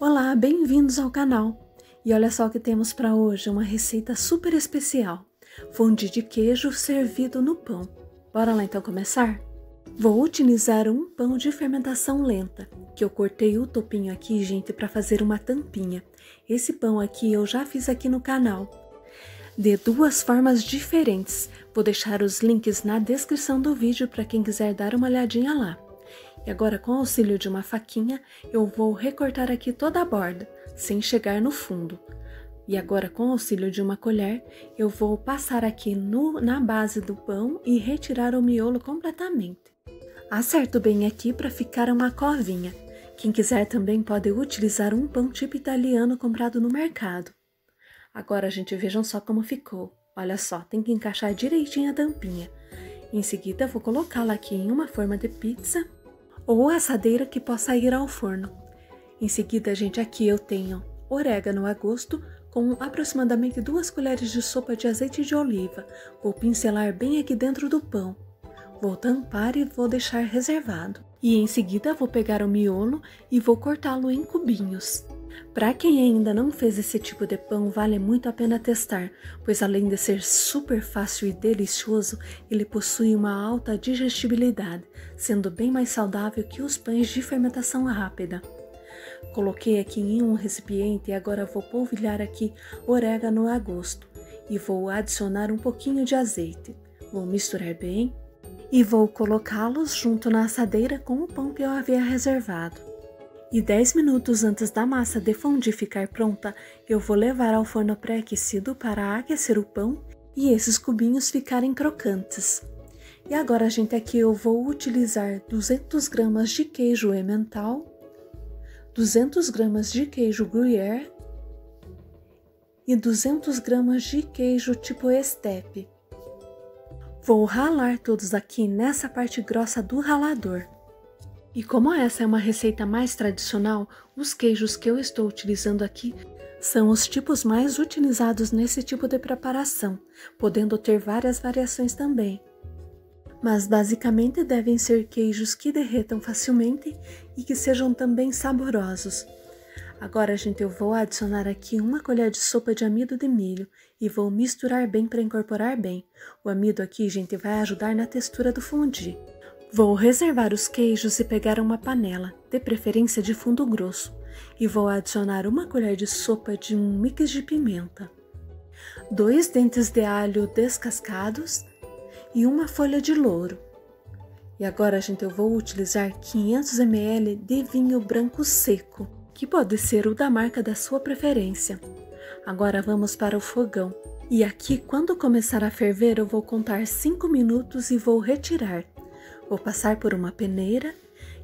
Olá, bem-vindos ao canal! E olha só o que temos para hoje, uma receita super especial, fondue de queijo servido no pão. Bora lá então começar? Vou utilizar um pão de fermentação lenta, que eu cortei o topinho aqui, gente, para fazer uma tampinha. Esse pão aqui eu já fiz aqui no canal, de duas formas diferentes. Vou deixar os links na descrição do vídeo para quem quiser dar uma olhadinha lá. E agora, com o auxílio de uma faquinha, eu vou recortar aqui toda a borda, sem chegar no fundo. E agora, com o auxílio de uma colher, eu vou passar aqui na base do pão e retirar o miolo completamente. Acerto bem aqui para ficar uma covinha. Quem quiser também pode utilizar um pão tipo italiano comprado no mercado. Agora, gente, vejam só como ficou. Olha só, tem que encaixar direitinho a tampinha. Em seguida, vou colocá-la aqui em uma forma de pizza ou assadeira que possa ir ao forno. Em seguida, gente, aqui eu tenho orégano a gosto com aproximadamente 2 colheres de sopa de azeite de oliva. Vou pincelar bem aqui dentro do pão. Vou tampar e vou deixar reservado. E em seguida, vou pegar o miolo e vou cortá-lo em cubinhos. Para quem ainda não fez esse tipo de pão, vale muito a pena testar, pois além de ser super fácil e delicioso, ele possui uma alta digestibilidade, sendo bem mais saudável que os pães de fermentação rápida. Coloquei aqui em um recipiente e agora vou polvilhar aqui orégano a gosto e vou adicionar um pouquinho de azeite. Vou misturar bem e vou colocá-los junto na assadeira com o pão que eu havia reservado. E 10 minutos antes da massa de fondue ficar pronta, eu vou levar ao forno pré-aquecido para aquecer o pão e esses cubinhos ficarem crocantes. E agora, gente, aqui eu vou utilizar 200 gramas de queijo emmental, 200 gramas de queijo gruyère e 200 gramas de queijo tipo estepe. Vou ralar todos aqui nessa parte grossa do ralador. E como essa é uma receita mais tradicional, os queijos que eu estou utilizando aqui são os tipos mais utilizados nesse tipo de preparação, podendo ter várias variações também. Mas basicamente devem ser queijos que derretam facilmente e que sejam também saborosos. Agora, gente, eu vou adicionar aqui 1 colher de sopa de amido de milho e vou misturar bem para incorporar bem. O amido aqui, gente, vai ajudar na textura do fondue. Vou reservar os queijos e pegar uma panela, de preferência de fundo grosso, e vou adicionar 1 colher de sopa de um mix de pimenta, 2 dentes de alho descascados e 1 folha de louro. E agora, gente, eu vou utilizar 500 ml de vinho branco seco, que pode ser o da marca da sua preferência. Agora vamos para o fogão. E aqui, quando começar a ferver, eu vou contar 5 minutos e vou retirar. Vou passar por uma peneira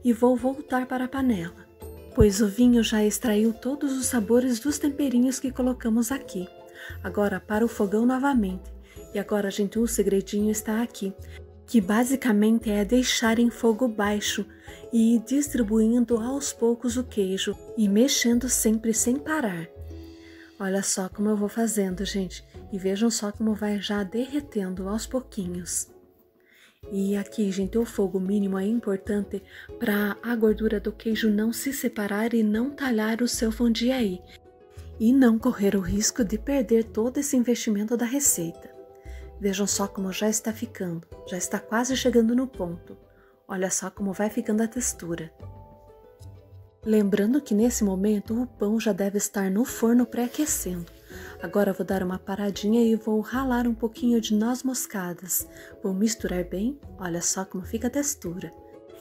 e vou voltar para a panela, pois o vinho já extraiu todos os sabores dos temperinhos que colocamos aqui. Agora para o fogão novamente. E agora, gente, o segredinho está aqui, que basicamente é deixar em fogo baixo e ir distribuindo aos poucos o queijo e mexendo sempre sem parar. Olha só como eu vou fazendo, gente, e vejam só como vai já derretendo aos pouquinhos. E aqui, gente, o fogo mínimo é importante para a gordura do queijo não se separar e não talhar o seu fondue aí. E não correr o risco de perder todo esse investimento da receita. Vejam só como já está ficando, já está quase chegando no ponto. Olha só como vai ficando a textura. Lembrando que nesse momento o pão já deve estar no forno pré-aquecendo. Agora vou dar uma paradinha e vou ralar um pouquinho de noz moscadas. Vou misturar bem, olha só como fica a textura.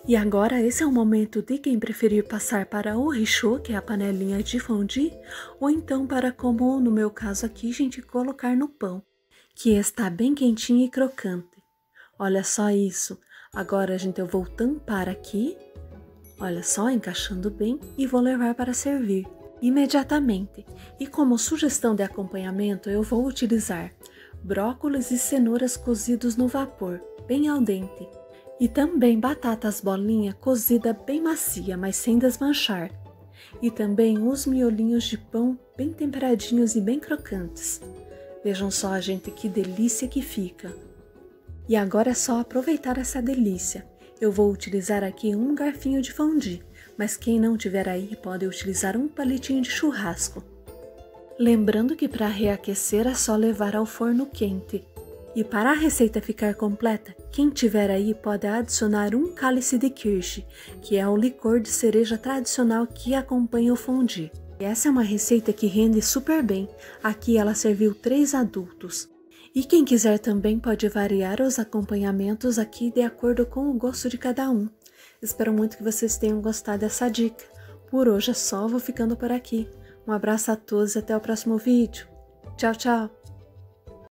E agora esse é o momento de quem preferir passar para o richô, que é a panelinha de fondue, ou então para, como no meu caso aqui, gente, colocar no pão, que está bem quentinho e crocante. Olha só isso. Agora, gente, eu vou tampar aqui, olha só, encaixando bem, e vou levar para servir imediatamente. E como sugestão de acompanhamento, eu vou utilizar brócolis e cenouras cozidos no vapor, bem al dente, e também batatas bolinha cozida bem macia, mas sem desmanchar, e também os miolinhos de pão bem temperadinhos e bem crocantes. Vejam só, gente, que delícia que fica! E agora é só aproveitar essa delícia. Eu vou utilizar aqui um garfinho de fondue, mas quem não tiver aí pode utilizar um palitinho de churrasco. Lembrando que para reaquecer é só levar ao forno quente. E para a receita ficar completa, quem tiver aí pode adicionar um cálice de kirsch, que é o licor de cereja tradicional que acompanha o fondue. E essa é uma receita que rende super bem, aqui ela serviu 3 adultos. E quem quiser também pode variar os acompanhamentos aqui de acordo com o gosto de cada um. Espero muito que vocês tenham gostado dessa dica. Por hoje é só, vou ficando por aqui. Um abraço a todos e até o próximo vídeo. Tchau, tchau!